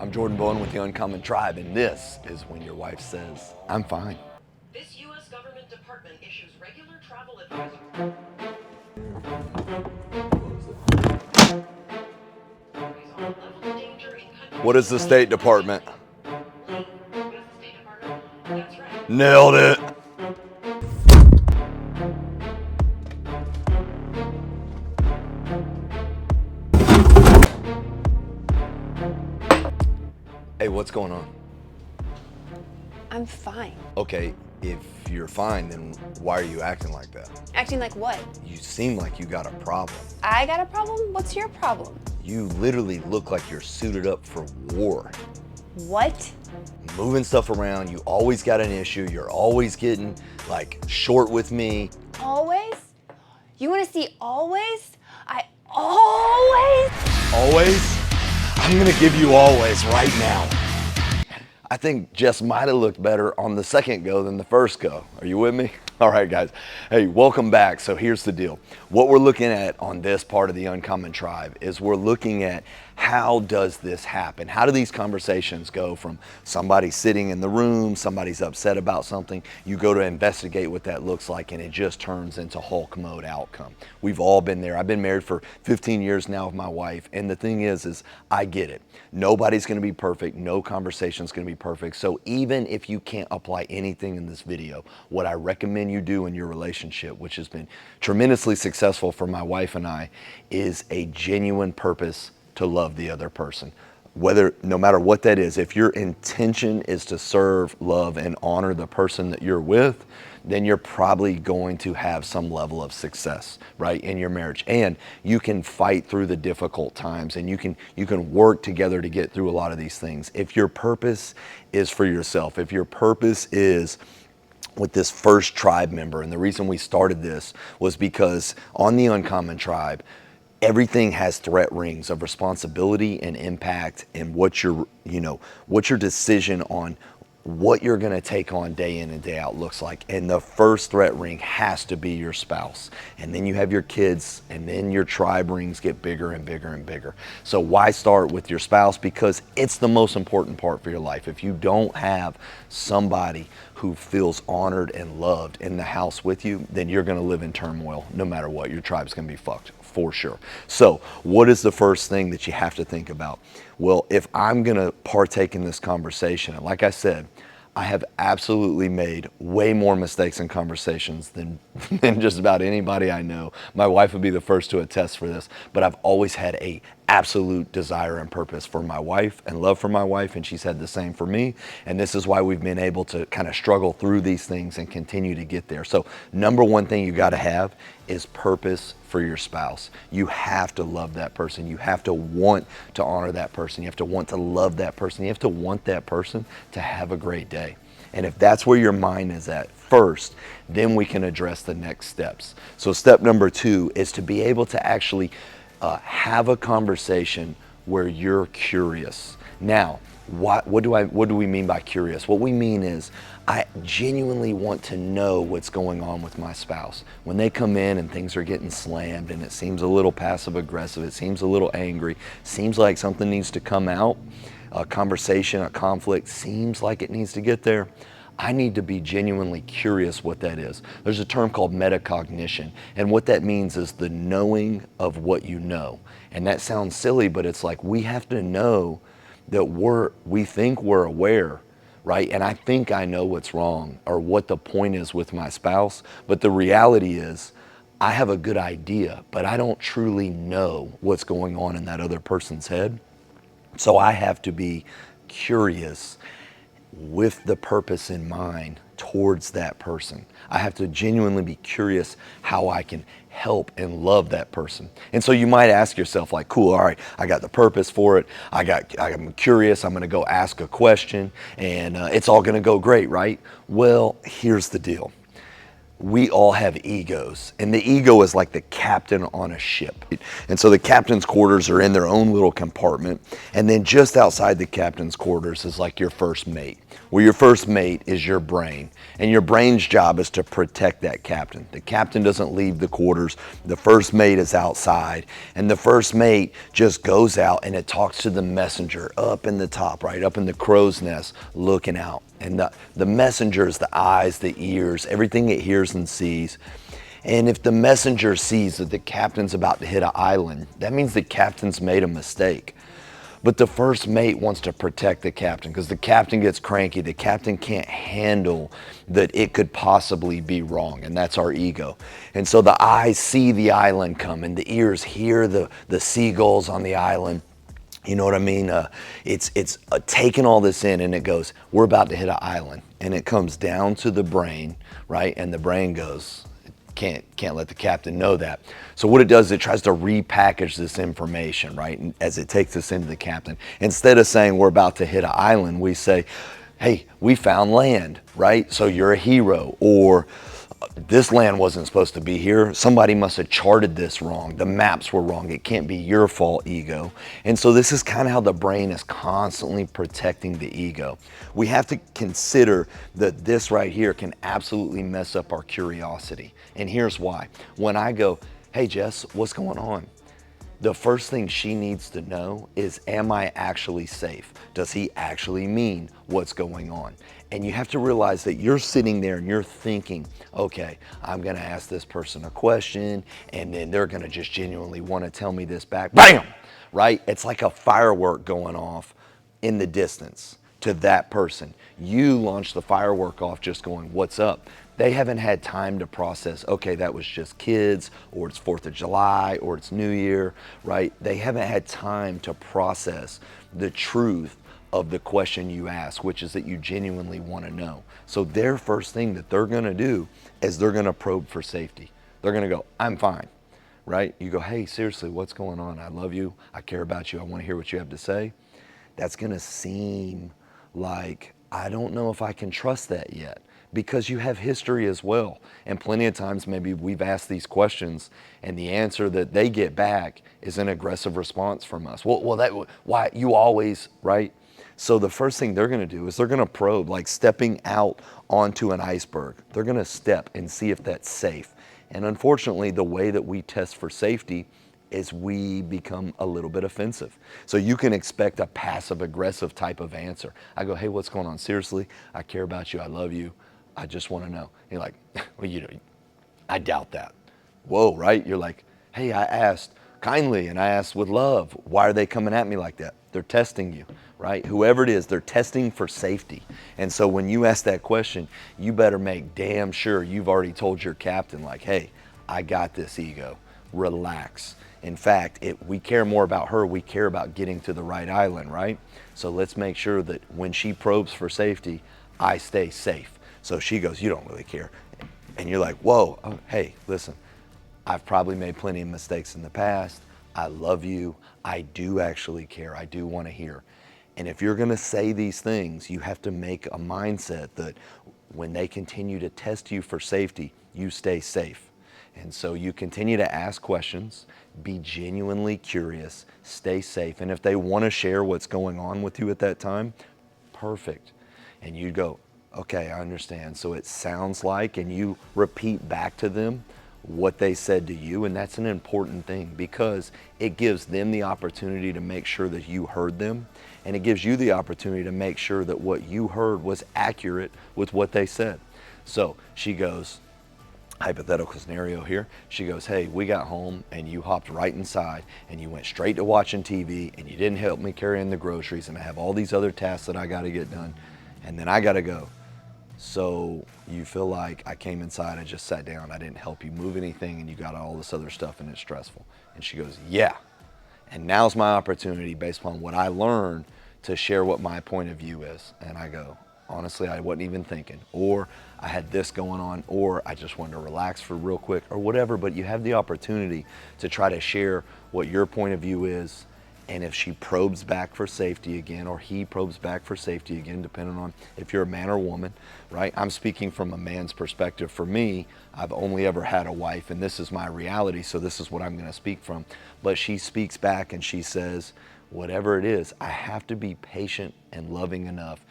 I'm Jordan Bowen with the Uncommon Tribe, and this is when your wife says, I'm fine. This U.S. government department issues regular travel advisories on the level of danger in countries. What is the State Department? Lee, what is the State Department? That's right. Nailed it. Hey, what's going on? I'm fine. Okay, if you're fine, then why are you acting like that? Acting like what? You seem like you got a problem. I got a problem? What's your problem? You literally look like you're suited up for war. What? Moving stuff around, you always got an issue, you're always getting like short with me. Always? You want to see always? I always? Always? I'm gonna give you always right now. I think Jess might have looked better on the second go than the first go. Are you with me? All right, guys. Hey, welcome back. So here's the deal. What we're looking at on this part of the Uncommon Tribe is we're looking at how does this happen? How do these conversations go from somebody sitting in the room, somebody's upset about something, you go to investigate what that looks like, and it just turns into Hulk mode outcome. We've all been there. I've been married for 15 years now with my wife, and the thing is I get it. Nobody's gonna be perfect. No conversation's gonna be perfect. So even if you can't apply anything in this video, what I recommend you do in your relationship, which has been tremendously successful for my wife and I, is a genuine purpose to love the other person. No matter what that is, if your intention is to serve, love, and honor the person that you're with, then you're probably going to have some level of success, right, in your marriage. And you can fight through the difficult times, and you can work together to get through a lot of these things. If your purpose is for yourself, if your purpose is with this first tribe member, and the reason we started this was because on the Uncommon Tribe, everything has threat rings of responsibility and impact, and what's your decision on what you're going to take on day in and day out looks like. And the first threat ring has to be your spouse. And then you have your kids, and then your tribe rings get bigger and bigger and bigger. So why start with your spouse? Because it's the most important part for your life. If you don't have somebody who feels honored and loved in the house with you, then you're going to live in turmoil no matter what. Your tribe's going to be fucked for sure. So what is the first thing that you have to think about? Well, if I'm going to partake in this conversation, and like I said, I have absolutely made way more mistakes in conversations than just about anybody I know. My wife would be the first to attest for this, but I've always had a absolute desire and purpose for my wife and love for my wife, and she's had the same for me. And this is why we've been able to kind of struggle through these things and continue to get there. So number one thing you got to have is purpose for your spouse. You have to love that person. You have to want to honor that person. You have to want to love that person. You have to want that person to have a great day. And if that's where your mind is at first, then we can address the next steps. So step number 2 is to be able to actually have a conversation where you're curious. Now, what do we mean by curious? What we mean is I genuinely want to know what's going on with my spouse. When they come in and things are getting slammed and it seems a little passive aggressive, it seems a little angry, seems like something needs to come out, a conversation, a conflict seems like it needs to get there, I need to be genuinely curious what that is. There's a term called metacognition, and what that means is the knowing of what you know. And that sounds silly, but it's like we have to know that we think we're aware, right? And I think I know what's wrong or what the point is with my spouse, but the reality is I have a good idea, but I don't truly know what's going on in that other person's head. So I have to be curious with the purpose in mind towards that person. I have to genuinely be curious how I can help and love that person. And so you might ask yourself like, cool, all right, I got the purpose for it. I'm curious, I'm gonna go ask a question, and it's all gonna go great, right? Well, here's the deal. we all have egos, and the ego is like the captain on a ship. And so the captain's quarters are in their own little compartment, and then just outside the captain's quarters is like your first mate. Well, your first mate is your brain, and your brain's job is to protect that captain. The captain doesn't leave the quarters. The first mate is outside, and the first mate just goes out and it talks to the messenger up in the top, right up in the crow's nest, looking out. And the messenger is the eyes, the ears, everything it hears and sees. And if the messenger sees that the captain's about to hit an island, that means the captain's made a mistake. But the first mate wants to protect the captain because the captain gets cranky. The captain can't handle that it could possibly be wrong, and that's our ego. And so the eyes see the island coming, the ears hear the seagulls on the island. You know what I mean? It's taking all this in, and it goes, we're about to hit an island. And it comes down to the brain, right? And the brain goes, can't let the captain know that. So what it does is it tries to repackage this information, right? And as it takes us into the captain, instead of saying we're about to hit an island, we say, hey, we found land, right? So you're a hero. Or this land wasn't supposed to be here. Somebody must have charted this wrong. The maps were wrong. It can't be your fault, ego. And so this is kind of how the brain is constantly protecting the ego. We have to consider that this right here can absolutely mess up our curiosity. And here's why. When I go, hey Jess, what's going on? The first thing she needs to know is, am I actually safe? Does he actually mean what's going on? And you have to realize that you're sitting there and you're thinking, okay, I'm gonna ask this person a question and then they're gonna just genuinely wanna tell me this back. Bam! Right? It's like a firework going off in the distance to that person. You launch the firework off just going, what's up? They haven't had time to process, okay, that was just kids, or it's 4th of July, or it's New Year, right? They haven't had time to process the truth of the question you ask, which is that you genuinely want to know. So their first thing that they're gonna do is they're gonna probe for safety. They're gonna go, I'm fine, right? You go, hey, seriously, what's going on? I love you, I care about you, I wanna hear what you have to say. That's gonna seem like, I don't know if I can trust that yet, because you have history as well. And plenty of times maybe we've asked these questions and the answer that they get back is an aggressive response from us. Why you always, right? So the first thing they're gonna do is they're gonna probe, like stepping out onto an iceberg. They're gonna step and see if that's safe. And unfortunately, the way that we test for safety is we become a little bit offensive. So you can expect a passive aggressive type of answer. I go, hey, what's going on? Seriously, I care about you, I love you, I just wanna know. You're like, well, I doubt that. Whoa, right? You're like, hey, I asked kindly and I asked with love. Why are they coming at me like that? They're testing you, right? Whoever it is, they're testing for safety. And so when you ask that question, you better make damn sure you've already told your captain, like, hey, I got this, ego, relax. In fact, we care more about her, we care about getting to the right island, right? So let's make sure that when she probes for safety, I stay safe. So she goes, you don't really care. And you're like, whoa, oh, hey, listen, I've probably made plenty of mistakes in the past. I love you. I do actually care. I do want to hear. And if you're going to say these things, you have to make a mindset that when they continue to test you for safety, you stay safe. And so you continue to ask questions, be genuinely curious, stay safe. And if they want to share what's going on with you at that time, perfect. And you go, okay, I understand. So it sounds like, and you repeat back to them what they said to you. And that's an important thing because it gives them the opportunity to make sure that you heard them. And it gives you the opportunity to make sure that what you heard was accurate with what they said. So she goes, hypothetical scenario here. She goes, hey, we got home and you hopped right inside and you went straight to watching TV and you didn't help me carry in the groceries and I have all these other tasks that I got to get done and then I got to go. So you feel like I came inside, I just sat down, I didn't help you move anything and you got all this other stuff and it's stressful. And she goes, yeah. And now's my opportunity based upon what I learned to share what my point of view is. And I go, honestly, I wasn't even thinking, or I had this going on, or I just wanted to relax for real quick or whatever, but you have the opportunity to try to share what your point of view is And if she probes back for safety again, or he probes back for safety again, depending on if you're a man or woman, right? I'm speaking from a man's perspective. For me, I've only ever had a wife, and this is my reality, so this is what I'm going to speak from. But she speaks back and she says, whatever it is, I have to be patient and loving enough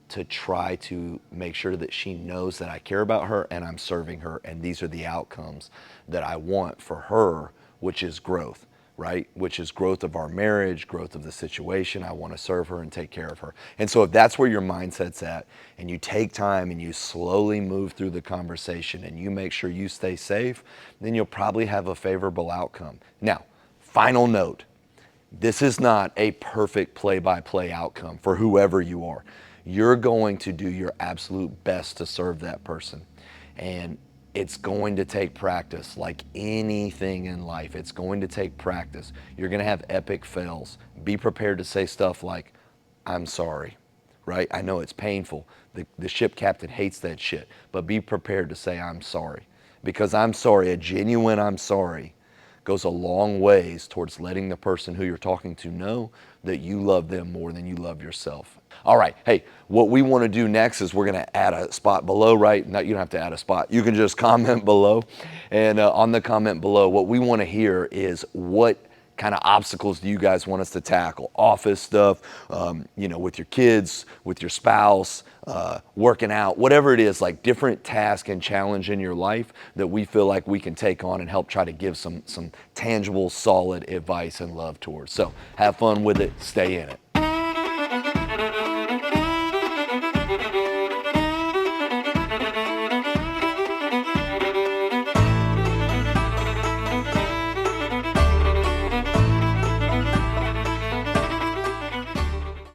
to try to make sure that she knows that I care about her and I'm serving her, and these are the outcomes that I want for her, which is growth, right? Which is growth of our marriage, growth of the situation. I want to serve her and take care of her. And so if that's where your mindset's at, and you take time and you slowly move through the conversation and you make sure you stay safe, then you'll probably have a favorable outcome. Now, final note, this is not a perfect play-by-play outcome for whoever you are. You're going to do your absolute best to serve that person. And it's going to take practice, like anything in life. It's going to take practice. You're going to have epic fails. Be prepared to say stuff like, I'm sorry, right? I know it's painful. The ship captain hates that shit, but be prepared to say, I'm sorry. Because I'm sorry, a genuine I'm sorry, goes a long ways towards letting the person who you're talking to know that you love them more than you love yourself. All right, hey, what we want to do next is we're going to add a spot below, right? No, you don't have to add a spot. You can just comment below. And on the comment below, what we want to hear is what kind of obstacles do you guys want us to tackle? Office stuff, with your kids, with your spouse, working out, whatever it is, like different task and challenge in your life that we feel like we can take on and help try to give some tangible, solid advice and love towards. So have fun with it. Stay in it.